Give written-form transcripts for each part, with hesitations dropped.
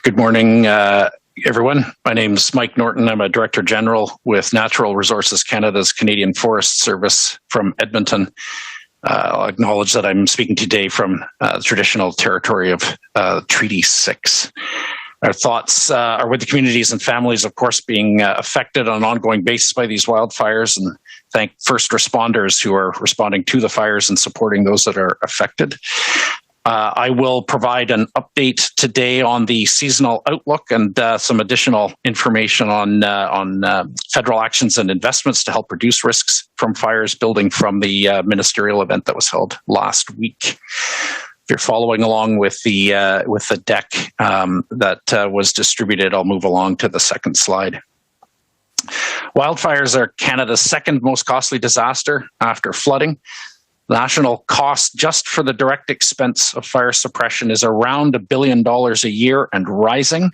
Good morning, everyone. My name's Mike Norton. I'm a Director General with Natural Resources Canada's Canadian Forest Service from Edmonton. I'll acknowledge that I'm speaking today from the traditional territory of Treaty 6. Our thoughts are with the communities and families, of course, being affected on an ongoing basis by these wildfires, and thank first responders who are responding to the fires and supporting those that are affected. I will provide an update today on the seasonal outlook and some additional information on federal actions and investments to help reduce risks from fires, building from the ministerial event that was held last week. If you're following along with the deck that was distributed, I'll move along to the second slide. Wildfires are Canada's second most costly disaster after flooding. National cost just for the direct expense of fire suppression is around $1 billion a year and rising.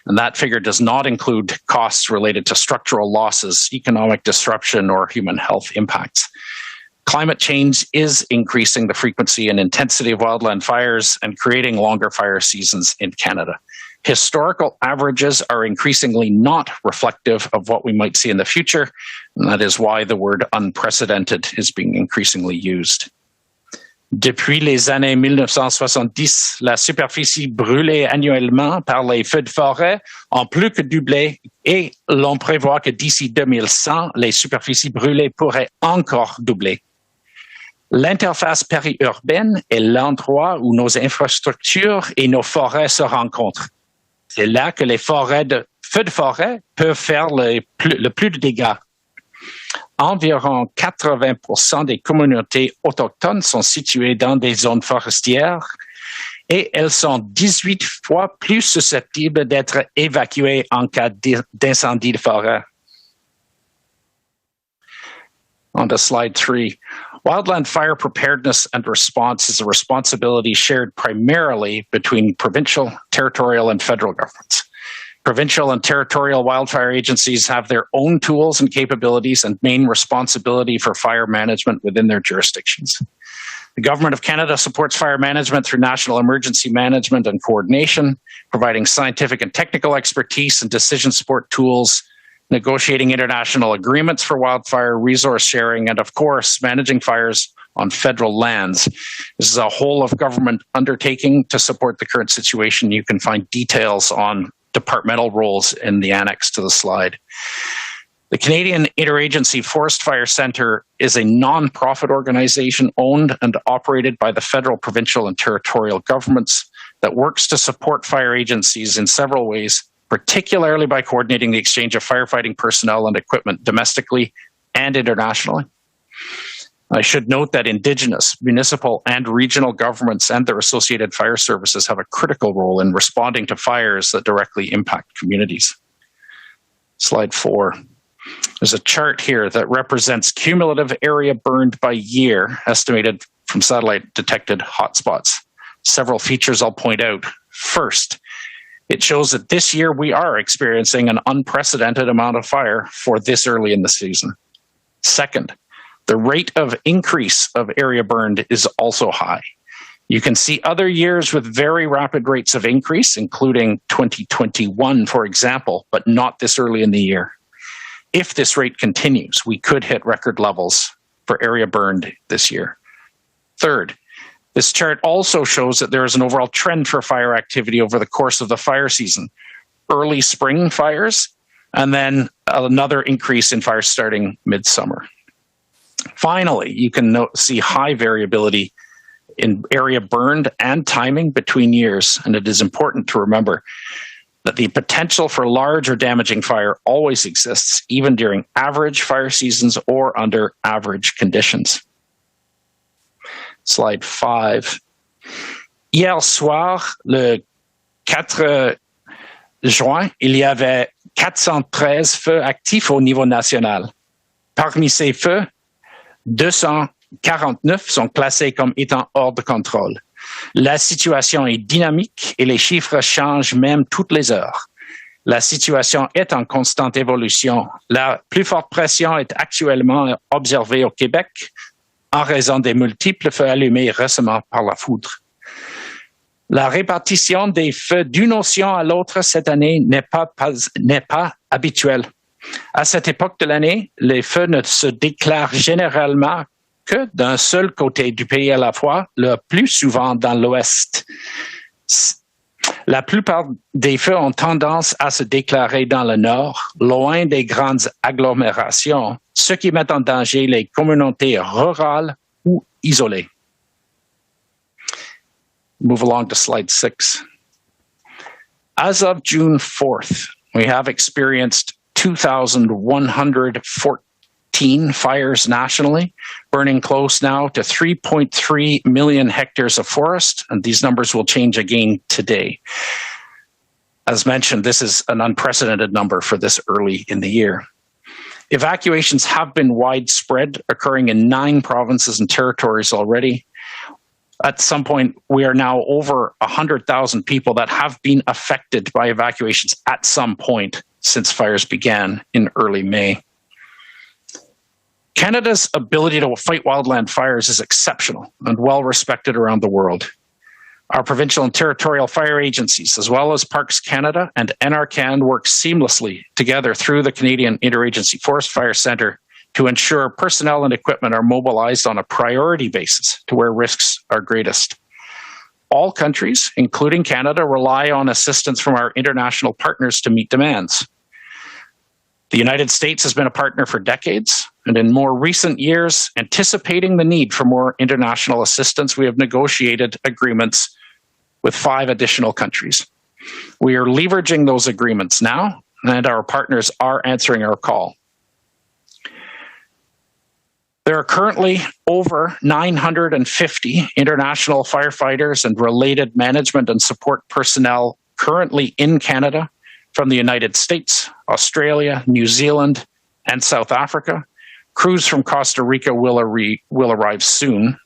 And that figure does not include costs related to structural losses, economic disruption, or human health impacts. Climate change is increasing the frequency and intensity of wildland fires and creating longer fire seasons in Canada. Historical averages are increasingly not reflective of what we might see in the future, and that is why the word unprecedented is being increasingly used. Depuis les années 1970, la superficie brûlée annuellement par les feux de forêt ont plus que doublé et l'on prévoit que d'ici 2100, les superficies brûlées pourraient encore doubler. L'interface périurbaine est l'endroit où nos infrastructures et nos forêts se rencontrent. C'est là que les feux de forêt peuvent faire le plus de dégâts. Environ 80% des communautés autochtones sont situées dans des zones forestières et elles sont 18 fois plus susceptibles d'être évacuées en cas d'incendie de forêt. On to slide 3. Wildland fire preparedness and response is a responsibility shared primarily between provincial, territorial, and federal governments. Provincial and territorial wildfire agencies have their own tools and capabilities and main responsibility for fire management within their jurisdictions. The Government of Canada supports fire management through national emergency management and coordination, providing scientific and technical expertise and decision support tools, negotiating international agreements for wildfire resource sharing, and of course, managing fires on federal lands. This is a whole of government undertaking to support the current situation. You can find details on departmental roles in the annex to the slide. The Canadian Interagency Forest Fire Centre is a non-profit organization owned and operated by the federal, provincial, and territorial governments that works to support fire agencies in several ways, particularly by coordinating the exchange of firefighting personnel and equipment domestically and internationally. I should note that Indigenous, municipal, and regional governments and their associated fire services have a critical role in responding to fires that directly impact communities. Slide 4. There's a chart here that represents cumulative area burned by year, estimated from satellite-detected hotspots. Several features I'll point out. First, it shows that this year we are experiencing an unprecedented amount of fire for this early in the season. Second, the rate of increase of area burned is also high. You can see other years with very rapid rates of increase, including 2021, for example, but not this early in the year. If this rate continues, we could hit record levels for area burned this year. Third, this chart also shows that there is an overall trend for fire activity over the course of the fire season. Early spring fires, and then another increase in fires starting midsummer. Finally, you can see high variability in area burned and timing between years, and it is important to remember that the potential for large or damaging fire always exists, even during average fire seasons or under average conditions. Slide 5. Hier soir, le 4 juin, il y avait 413 feux actifs au niveau national. Parmi ces feux, 249 sont classés comme étant hors de contrôle. La situation est dynamique et les chiffres changent même toutes les heures. La situation est en constante évolution. La plus forte pression est actuellement observée au Québec en raison des multiples feux allumés récemment par la foudre. La répartition des feux d'une océan à l'autre cette année n'est pas habituelle. À cette époque de l'année, les feux ne se déclarent généralement que d'un seul côté du pays à la fois, le plus souvent dans l'ouest. La plupart des feux ont tendance à se déclarer dans le nord, loin des grandes agglomérations, ce qui met en danger les communautés rurales ou isolées. Move along to slide 6. As of June 4th, we have experienced 2,114 fires nationally, burning close now to 3.3 million hectares of forest, and these numbers will change again today. As mentioned, this is an unprecedented number for this early in the year. Evacuations have been widespread, occurring in 9 provinces and territories already. At some point, we are now over 100,000 people that have been affected by evacuations at some point since fires began in early May. Canada's ability to fight wildland fires is exceptional and well respected around the world. Our provincial and territorial fire agencies, as well as Parks Canada and NRCan, work seamlessly together through the Canadian Interagency Forest Fire Centre to ensure personnel and equipment are mobilized on a priority basis to where risks are greatest. All countries, including Canada, rely on assistance from our international partners to meet demands. The United States has been a partner for decades, and in more recent years, anticipating the need for more international assistance, we have negotiated agreements with 5 additional countries. We are leveraging those agreements now, and our partners are answering our call. There are currently over 950 international firefighters and related management and support personnel currently in Canada from the United States, Australia, New Zealand, and South Africa. Crews from Costa Rica will arrive soon.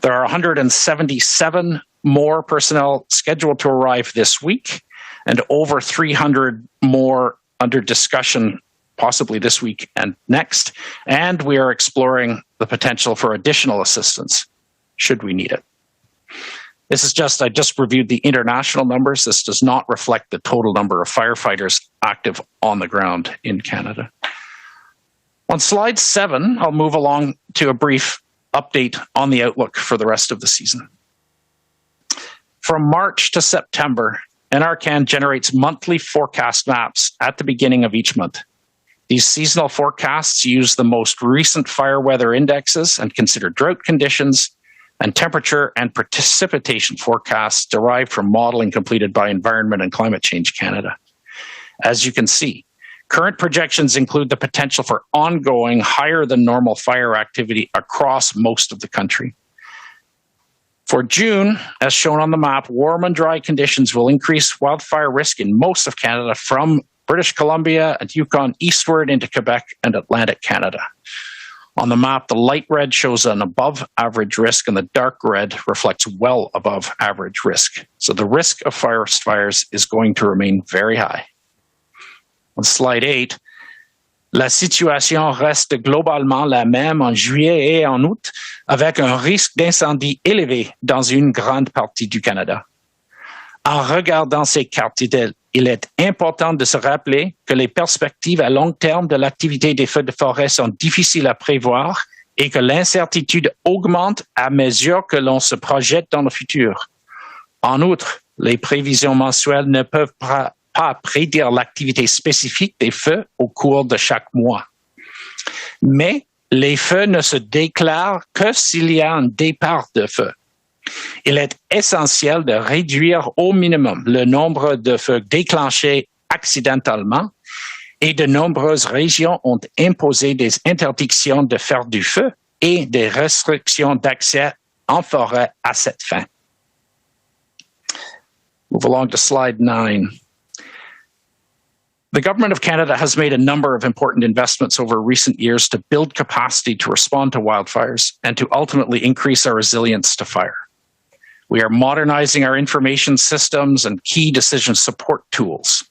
There are 177 more personnel scheduled to arrive this week, and over 300 more under discussion possibly this week and next, and we are exploring the potential for additional assistance should we need it. I just reviewed the international numbers. This does not reflect the total number of firefighters active on the ground in Canada. On slide 7, I'll move along to a brief update on the outlook for the rest of the season. From March to September, NRCan generates monthly forecast maps at the beginning of each month. These seasonal forecasts use the most recent fire weather indexes and consider drought conditions and temperature and precipitation forecasts derived from modeling completed by Environment and Climate Change Canada. As you can see, current projections include the potential for ongoing higher than normal fire activity across most of the country. For June, as shown on the map, warm and dry conditions will increase wildfire risk in most of Canada from British Columbia and Yukon eastward into Quebec and Atlantic Canada. On the map, the light red shows an above average risk and the dark red reflects well above average risk. So the risk of forest fires is going to remain very high. On slide 8, la situation reste globalement la même en juillet et en août, avec un risque d'incendie élevé dans une grande partie du Canada. En regardant ces cartes, il est important de se rappeler que les perspectives à long terme de l'activité des feux de forêt sont difficiles à prévoir et que l'incertitude augmente à mesure que l'on se projette dans le futur. En outre, les prévisions mensuelles ne peuvent pas prédire l'activité spécifique des feux au cours de chaque mois. Mais les feux ne se déclarent que s'il y a un départ de feu. Il est essentiel de réduire au minimum le nombre de feux déclenchés accidentellement et de nombreuses régions ont imposé des interdictions de faire du feu et des restrictions d'accès en forêt à cette fin. Move along to slide 9. The Government of Canada has made a number of important investments over recent years to build capacity to respond to wildfires and to ultimately increase our resilience to fire. We are modernizing our information systems and key decision support tools.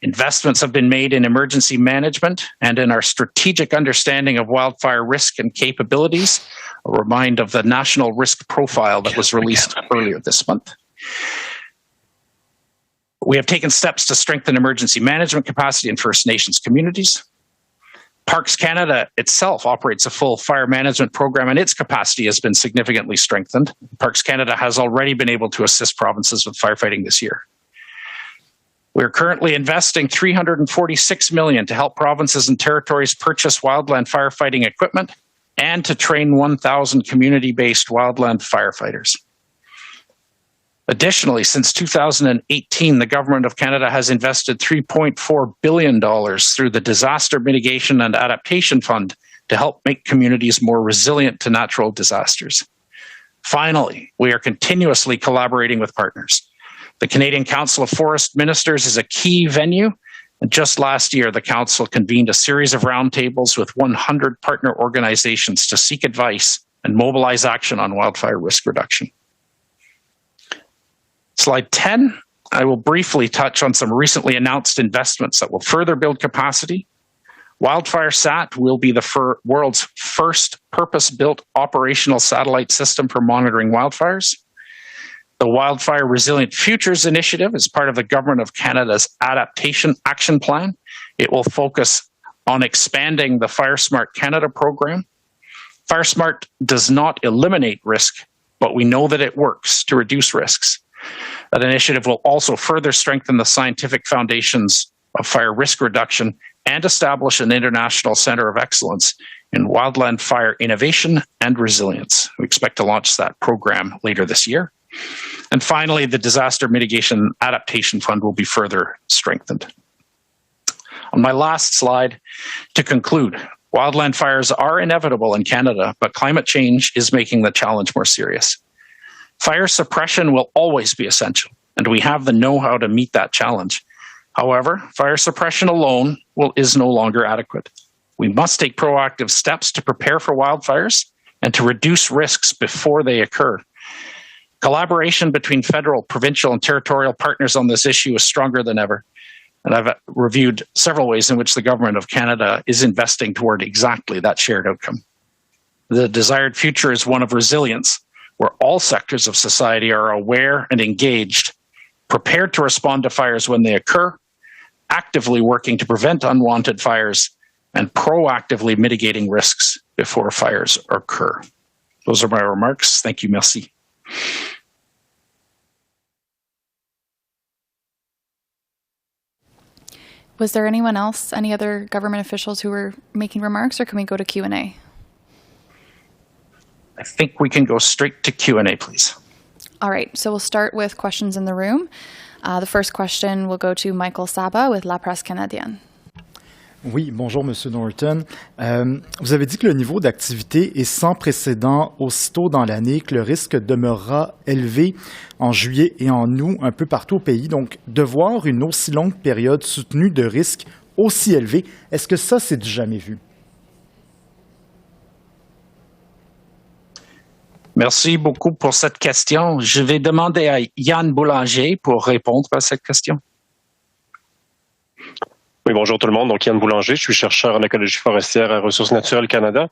Investments have been made in emergency management and in our strategic understanding of wildfire risk and capabilities, a reminder of the national risk profile that was released earlier this month. We have taken steps to strengthen emergency management capacity in First Nations communities. Parks Canada itself operates a full fire management program, and its capacity has been significantly strengthened. Parks Canada has already been able to assist provinces with firefighting this year. We're currently investing $346 million to help provinces and territories purchase wildland firefighting equipment and to train 1,000 community-based wildland firefighters. Additionally, since 2018, the Government of Canada has invested $3.4 billion through the Disaster Mitigation and Adaptation Fund to help make communities more resilient to natural disasters. Finally, we are continuously collaborating with partners. The Canadian Council of Forest Ministers is a key venue, and just last year, the Council convened a series of roundtables with 100 partner organizations to seek advice and mobilize action on wildfire risk reduction. Slide 10, I will briefly touch on some recently announced investments that will further build capacity. Wildfire Sat will be the world's first purpose-built operational satellite system for monitoring wildfires. The Wildfire Resilient Futures Initiative is part of the Government of Canada's Adaptation Action Plan. It will focus on expanding the FireSmart Canada program. FireSmart does not eliminate risk, but we know that it works to reduce risks. That initiative will also further strengthen the scientific foundations of fire risk reduction and establish an international center of excellence in wildland fire innovation and resilience. We expect to launch that program later this year. And finally, the Disaster Mitigation Adaptation Fund will be further strengthened. On my last slide, to conclude, wildland fires are inevitable in Canada, but climate change is making the challenge more serious. Fire suppression will always be essential, and we have the know-how to meet that challenge. However, fire suppression alone is no longer adequate. We must take proactive steps to prepare for wildfires and to reduce risks before they occur. Collaboration between federal, provincial, and territorial partners on this issue is stronger than ever. And I've reviewed several ways in which the Government of Canada is investing toward exactly that shared outcome. The desired future is one of resilience, where all sectors of society are aware and engaged, prepared to respond to fires when they occur, actively working to prevent unwanted fires, and proactively mitigating risks before fires occur. Those are my remarks. Thank you. Merci. Was there anyone else, any other government officials who were making remarks, or can we go to Q&A? I think we can go straight to Q&A, please. All right, so we'll start with questions in the room. The first question will go to Michael Saba with La Presse Canadienne. Oui, bonjour, Monsieur Norton. Vous avez dit que le niveau d'activité est sans précédent aussitôt dans l'année, que le risque demeurera élevé en juillet et en août un peu partout au pays. Donc, de voir une aussi longue période soutenue de risques aussi élevés, est-ce que ça, c'est du jamais vu? Merci beaucoup pour cette question. Je vais demander à Yan Boulanger pour répondre à cette question. Oui, bonjour tout le monde. Donc, Yan Boulanger, je suis chercheur en écologie forestière à Ressources naturelles Canada.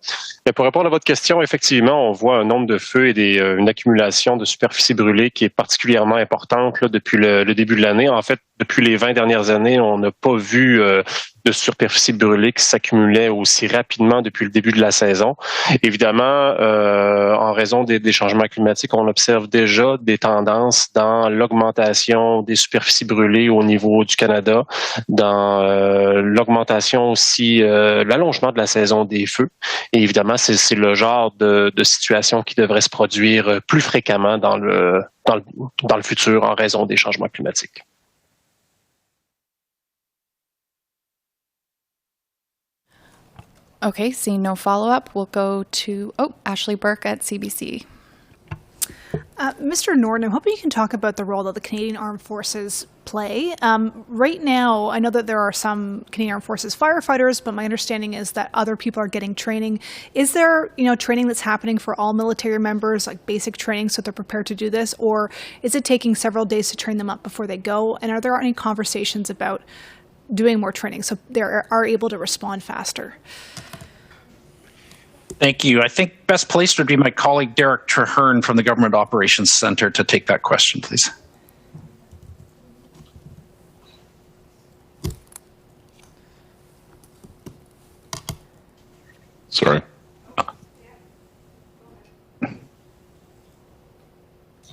Et pour répondre à votre question, effectivement, on voit un nombre de feux et une accumulation de superficies brûlées qui est particulièrement importante là, depuis le début de l'année. En fait, depuis les 20 dernières années, on n'a pas vu de superficies brûlées qui s'accumulaient aussi rapidement depuis le début de la saison. Évidemment, en raison des changements climatiques, on observe déjà des tendances dans l'augmentation des superficies brûlées au niveau du Canada, dans l'augmentation aussi, l'allongement de la saison des feux. Et évidemment, c'est le genre de situation qui devrait se produire plus fréquemment dans le futur en raison des changements climatiques. Okay, seeing no follow-up, we'll go to Ashley Burke at CBC. Mr. Norton, I'm hoping you can talk about the role that the Canadian Armed Forces play. Right now, I know that there are some Canadian Armed Forces firefighters, but my understanding is that other people are getting training. Is there, training that's happening for all military members, like basic training so they're prepared to do this, or is it taking several days to train them up before they go? And are there any conversations about doing more training so they are able to respond faster? Thank you. I think best placed would be my colleague Deryck Trehearne from the Government Operations Centre to take that question, please. Sorry.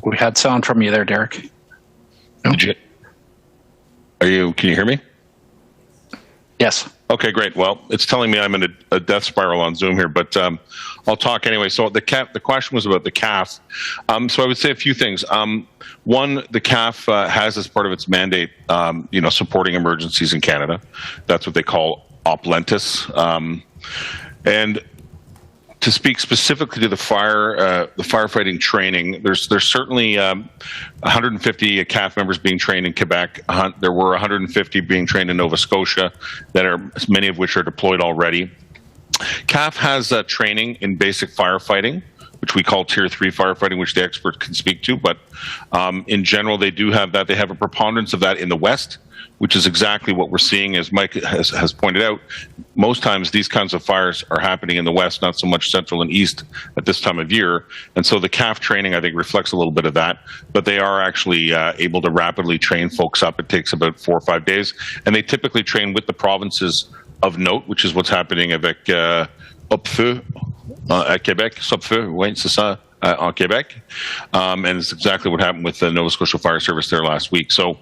We had sound from you there, Deryck. No? Can you hear me? Yes. Okay, great. Well, it's telling me I'm in a death spiral on Zoom here, but I'll talk anyway. So the question was about the CAF. So I would say a few things. One, the CAF has as part of its mandate, supporting emergencies in Canada. That's what they call op lentis. And to speak specifically to the firefighting training, there's certainly 150 CAF members being trained in Quebec. There were 150 being trained in Nova Scotia, many of which are deployed already. CAF has training in basic firefighting, which we call Tier 3 firefighting, which the expert can speak to. But in general, they do have that. They have a preponderance of that in the West, which is exactly what we're seeing, as Mike has pointed out. Most times these kinds of fires are happening in the West, not so much Central and East at this time of year. And so the CAF training, I think, reflects a little bit of that. But they are actually able to rapidly train folks up. It takes about 4 or 5 days. And they typically train with the provinces of note, which is what's happening avec Opfeu à Québec. Sopfeu, oui, c'est ça. En Quebec, and it's exactly what happened with the Nova Scotia Fire Service there last week. So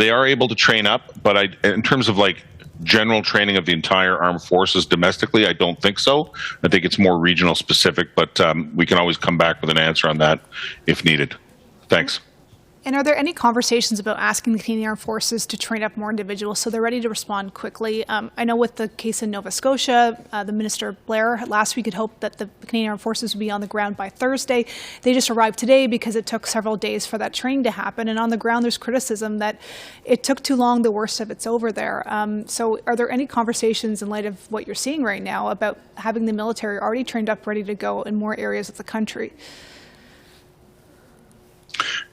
they are able to train up, but in terms of like general training of the entire armed forces domestically, I don't think so. I think it's more regional specific, but we can always come back with an answer on that if needed. Thanks. And are there any conversations about asking the Canadian Armed Forces to train up more individuals so they're ready to respond quickly? I know with the case in Nova Scotia, the Minister Blair last week had hoped that the Canadian Armed Forces would be on the ground by Thursday. They just arrived today because it took several days for that training to happen. And on the ground, there's criticism that it took too long, the worst of it's over there. So are there any conversations in light of what you're seeing right now about having the military already trained up, ready to go in more areas of the country?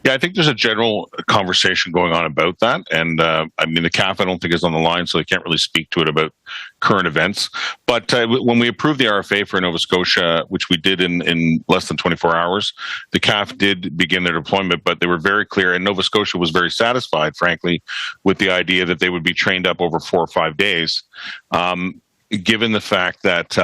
Yeah, I think there's a general conversation going on about that. And I mean, the CAF, I don't think, is on the line, so they can't really speak to it about current events. But when we approved the RFA for Nova Scotia, which we did in less than 24 hours, the CAF did begin their deployment, but they were very clear. And Nova Scotia was very satisfied, frankly, with the idea that they would be trained up over 4 or 5 days, given the fact that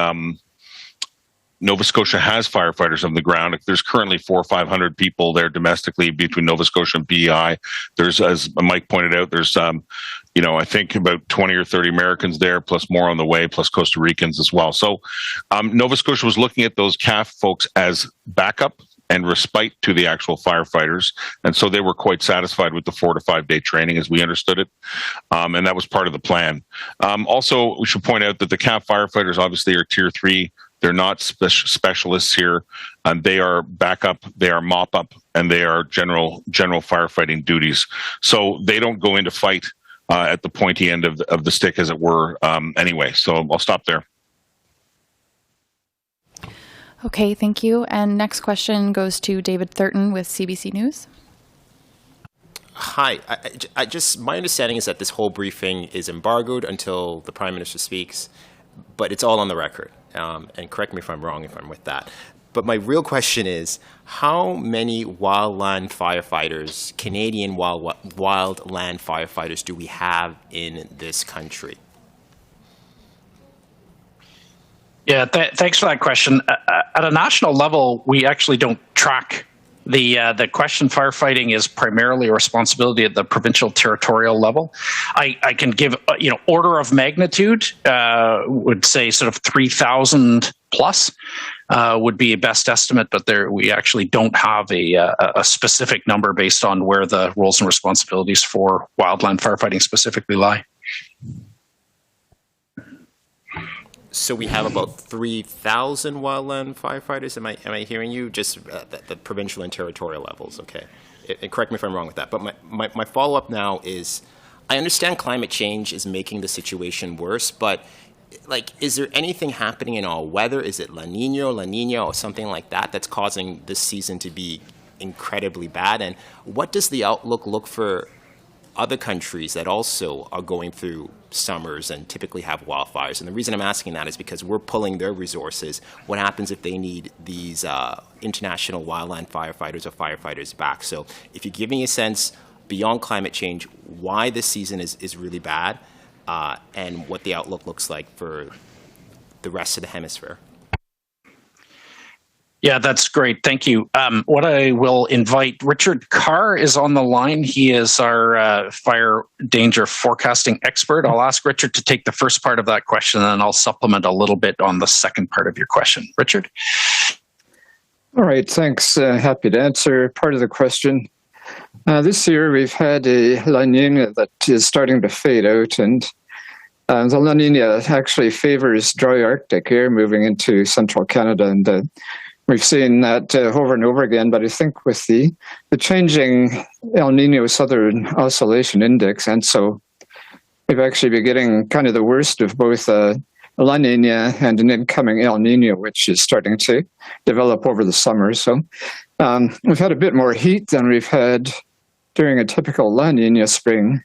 Nova Scotia has firefighters on the ground. There's currently 400 or 500 people there domestically between Nova Scotia and PEI. There's, as Mike pointed out, there's, I think about 20 or 30 Americans there, plus more on the way, plus Costa Ricans as well. So Nova Scotia was looking at those CAF folks as backup and respite to the actual firefighters. And so they were quite satisfied with the 4 to 5 day training as we understood it. And that was part of the plan. Also, we should point out that the CAF firefighters obviously are Tier 3. They're not specialists here. They are backup, they are mop up, and they are general firefighting duties. So they don't go into fight at the pointy end of the stick, as it were, anyway. So I'll stop there. Okay, thank you. And next question goes to David Thurton with CBC News. Hi. I just my understanding is that this whole briefing is embargoed until the Prime Minister speaks, but it's all on the record. And correct me if I'm wrong if I'm with that. But my real question is, how many wildland firefighters, Canadian wildland firefighters, do we have in this country? Yeah, thanks for that question. At a national level, we actually don't track the question. Firefighting is primarily a responsibility at the provincial territorial level. I can give order of magnitude. Would say sort of 3,000 plus would be a best estimate, but we actually don't have a specific number based on where the roles and responsibilities for wildland firefighting specifically lie. So we have about 3,000 wildland firefighters. Am I hearing you? Just the provincial and territorial levels, okay? And correct me if I'm wrong with that. But my follow-up now is, I understand climate change is making the situation worse, but is there anything happening in our weather? Is it La Nina, or something like that that's causing this season to be incredibly bad? And what does the outlook look for other countries that also are going through summers and typically have wildfires. And the reason I'm asking that is because we're pulling their resources. What happens if they need these international wildland firefighters or firefighters back? So if you give me a sense beyond climate change, why this season is really bad and what the outlook looks like for the rest of the hemisphere. Yeah, that's great. Thank you. What I will invite, Richard Carr is on the line. He is our fire danger forecasting expert. I'll ask Richard to take the first part of that question, and then I'll supplement a little bit on the second part of your question. Richard? All right, thanks. Happy to answer part of the question. This year we've had a La Nina that is starting to fade out, and the La Nina actually favors dry Arctic air moving into central Canada, and we've seen that over and over again, but I think with the changing El Nino Southern Oscillation Index, and so we've actually been getting kind of the worst of both La Nina and an incoming El Nino, which is starting to develop over the summer. So we've had a bit more heat than we've had during a typical La Nina spring,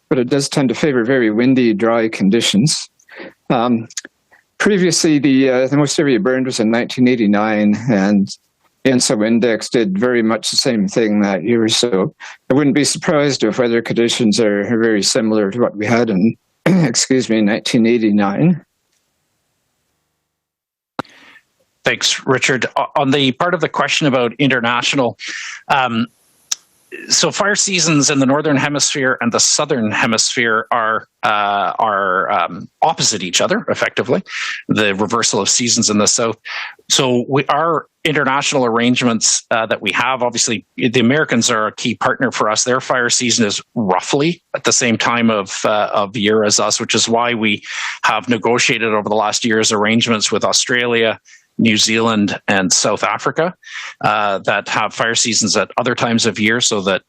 but it does tend to favor very windy, dry conditions. Previously, the most area burned was in 1989, and the ENSO index did very much the same thing that year. So I wouldn't be surprised if weather conditions are very similar to what we had in, 1989. Thanks, Richard. On the part of the question about international, so fire seasons in the Northern Hemisphere and the Southern Hemisphere are opposite each other, effectively, the reversal of seasons in the South. So our international arrangements that we have, obviously, the Americans are a key partner for us. Their fire season is roughly at the same time of year as us, which is why we have negotiated over the last year's arrangements with Australia, New Zealand, and South Africa that have fire seasons at other times of year, so that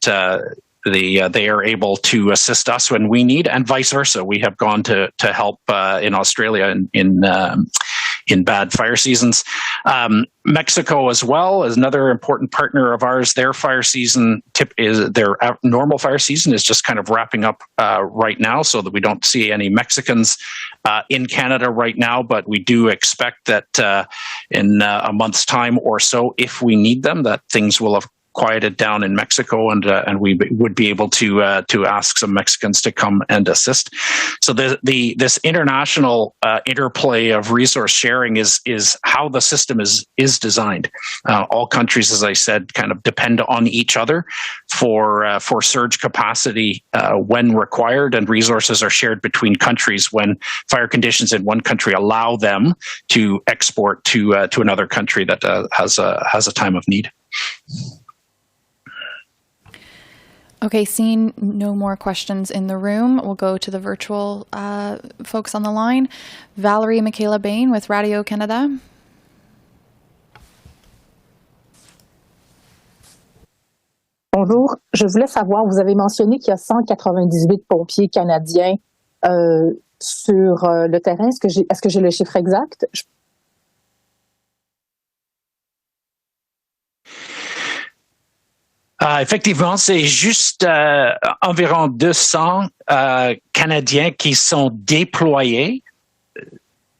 they are able to assist us when we need, and vice versa. We have gone to help in Australia in bad fire seasons. Mexico as well is another important partner of ours. Their fire season their normal fire season is just kind of wrapping up right now, so that we don't see any Mexicans in Canada right now, but we do expect that in a month's time or so, if we need them, that things will have quieted down in Mexico, and we would be able to ask some Mexicans to come and assist. So this international interplay of resource sharing is how the system is designed. All countries, as I said, kind of depend on each other for surge capacity when required, and resources are shared between countries when fire conditions in one country allow them to export to another country that has a time of need. Okay, seeing no more questions in the room, we'll go to the virtual folks on the line. Valerie Michaela Bain with Radio Canada. Bonjour, je voulais savoir, vous avez mentionné qu'il y a 198 pompiers canadiens sur le terrain. Est-ce que j'ai le chiffre exact? Effectivement, c'est juste environ 200 Canadiens qui sont déployés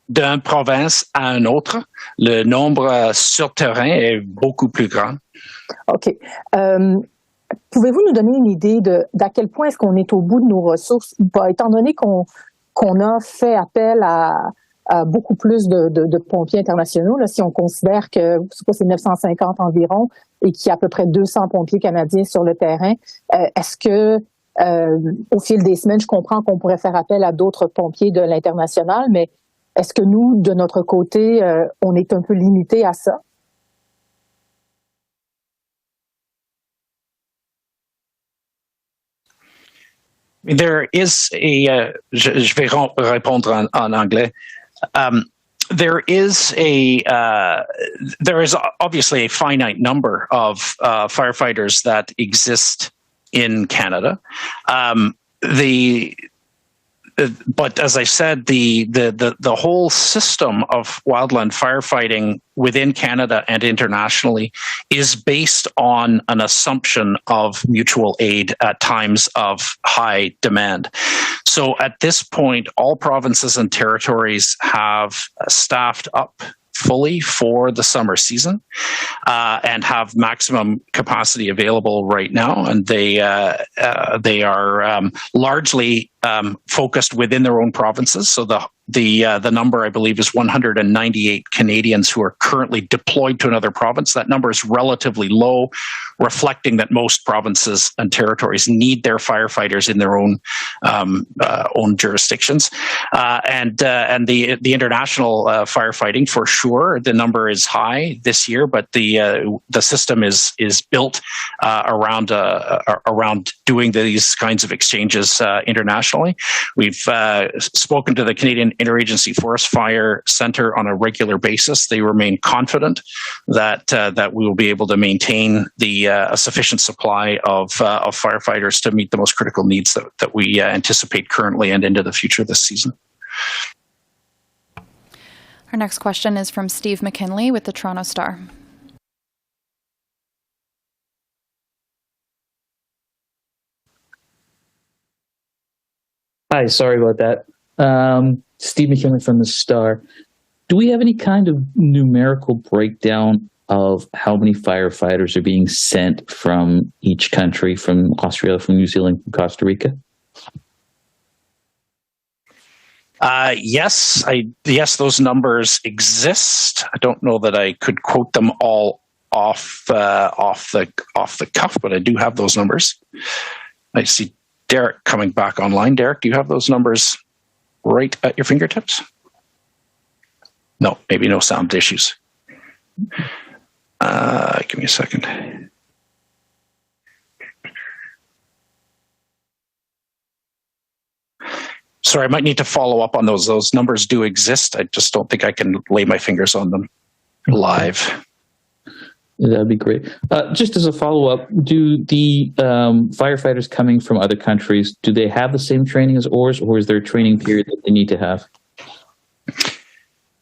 d'une province à une autre. Le nombre sur terrain est beaucoup plus grand. OK. Pouvez-vous nous donner une idée d'à quel point est-ce qu'on est au bout de nos ressources, étant donné qu'on a fait appel à beaucoup plus de pompiers internationaux, là, si on considère que c'est 950 environ et qu'il y a à peu près 200 pompiers canadiens sur le terrain. Est-ce que, au fil des semaines, je comprends qu'on pourrait faire appel à d'autres pompiers de l'international, mais est-ce que nous, de notre côté, on est un peu limité à ça? There is je vais répondre en anglais. There is obviously a finite number of firefighters that exist in Canada. The but as I said, the whole system of wildland firefighting within Canada and internationally is based on an assumption of mutual aid at times of high demand. So at this point, all provinces and territories have staffed up fully for the summer season and have maximum capacity available right now, and they are largely focused within their own provinces. So the number, I believe, is 198 Canadians who are currently deployed to another province. That number is relatively low, reflecting that most provinces and territories need their firefighters in their own jurisdictions. And the international firefighting, for sure, the number is high this year, but the system is built around doing these kinds of exchanges internationally. We've spoken to the Canadian Interagency Forest Fire Centre on a regular basis. They remain confident that we will be able to maintain a sufficient supply of firefighters to meet the most critical needs that we anticipate currently and into the future this season. Our next question is from Steve McKinley with the Toronto Star. Hi, sorry about that. Steve McKinley from the Star. Do we have any kind of numerical breakdown of how many firefighters are being sent from each country, from Australia, from New Zealand, from Costa Rica? Yes, those numbers exist. I don't know that I could quote them all off the cuff, but I do have those numbers. I see Deryck coming back online. Deryck, do you have those numbers right at your fingertips? No, maybe no sound issues. Give me a second. Sorry, I might need to follow up on those. Those numbers do exist. I just don't think I can lay my fingers on them live. That'd be great. Just as a follow-up, do the firefighters coming from other countries, do they have the same training as ours, or is there a training period that they need to have?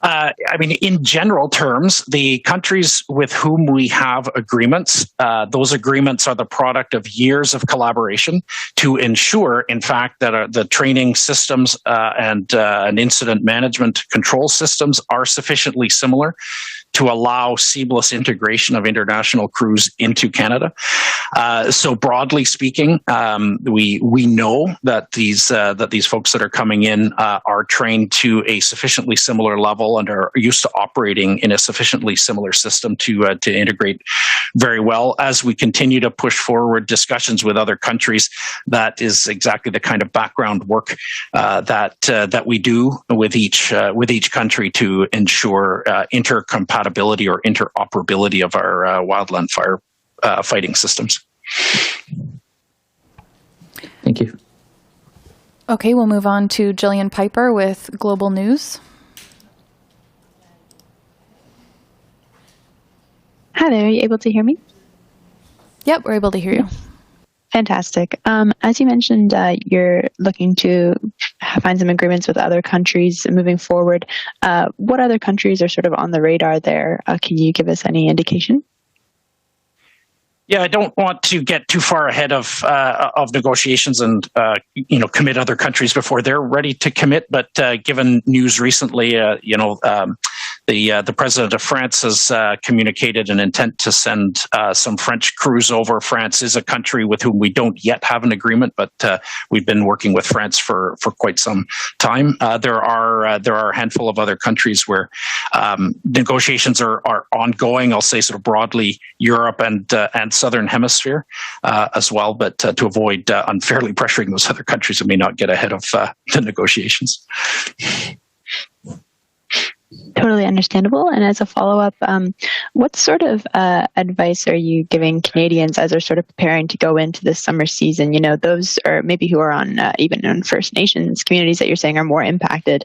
I mean, in general terms, the countries with whom we have agreements, those agreements are the product of years of collaboration to ensure, in fact, that the training systems and incident management control systems are sufficiently similar to allow seamless integration of international crews into Canada. So broadly speaking, we know that these folks that are coming in are trained to a sufficiently similar level and are used to operating in a sufficiently similar system to integrate very well. As we continue to push forward discussions with other countries, that is exactly the kind of background work that we do with each country to ensure intercompatibility or interoperability of our wildland fire fighting systems. Thank you. Okay, we'll move on to Jillian Piper with Global News. Hi there, are you able to hear me? Yep, we're able to hear you. Fantastic. As you mentioned, you're looking to find some agreements with other countries moving forward. What other countries are sort of on the radar there? Can you give us any indication? Yeah, I don't want to get too far ahead of negotiations and commit other countries before they're ready to commit. But given news recently, the president of France has communicated an intent to send some French crews over. France is a country with whom we don't yet have an agreement, but we've been working with France for quite some time. There are a handful of other countries where negotiations are ongoing. I'll say sort of broadly Europe and Southern Hemisphere as well, but to avoid unfairly pressuring those other countries, we may not get ahead of the negotiations. Totally understandable. And as a follow-up, what sort of advice are you giving Canadians as they're sort of preparing to go into this summer season? You know, those are maybe who are on even on First Nations communities that you're saying are more impacted.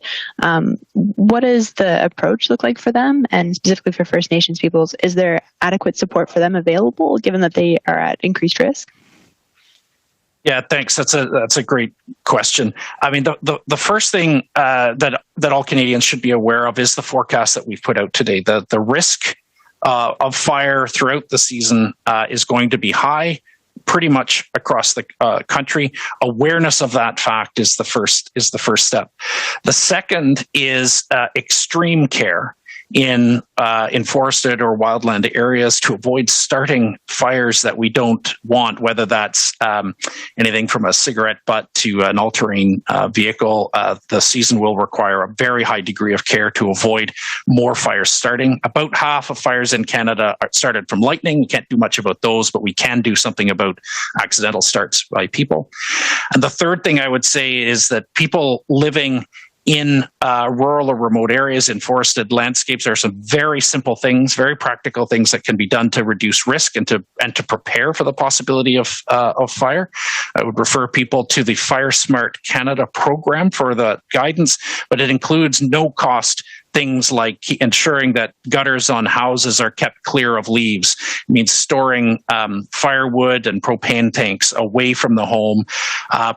What does the approach look like for them? And specifically for First Nations peoples, is there adequate support for them available given that they are at increased risk? Yeah, thanks. That's a great question. I mean, the first thing that all Canadians should be aware of is the forecast that we've put out today. The risk of fire throughout the season is going to be high, pretty much across the country. Awareness of that fact is the first step. The second is extreme care in forested or wildland areas to avoid starting fires that we don't want, whether that's anything from a cigarette butt to an all-terrain vehicle. The season will require a very high degree of care to avoid more fires starting. About half of fires in Canada are started from lightning. We can't do much about those, but we can do something about accidental starts by people. And the third thing I would say is that people living in rural or remote areas, in forested landscapes, there are some very simple things, very practical things that can be done to reduce risk and to prepare for the possibility of fire. I would refer people to the Fire Smart Canada program for the guidance, but it includes no-cost things like ensuring that gutters on houses are kept clear of leaves. It means storing firewood and propane tanks away from the home,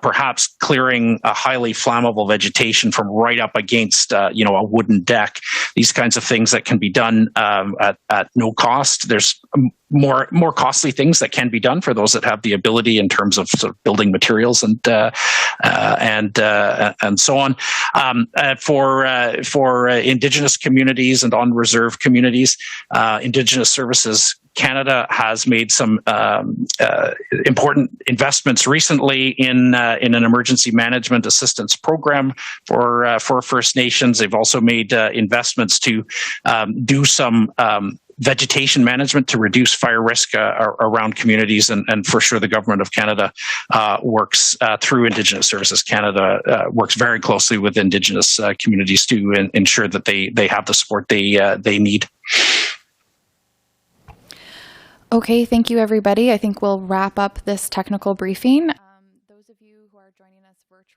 perhaps clearing a highly flammable vegetation from right up against a wooden deck. These kinds of things that can be done at no cost. There's more costly things that can be done for those that have the ability in terms of, sort of building materials and so on. For Indigenous communities and on reserve communities, Indigenous Services Canada has made some important investments recently in an emergency management assistance program for First Nations. They've also made investments to do some vegetation management to reduce fire risk around communities, and for sure the Government of Canada works through Indigenous Services Canada, works very closely with Indigenous communities to ensure that they have the support they need. Okay, thank you everybody. I think we'll wrap up this technical briefing.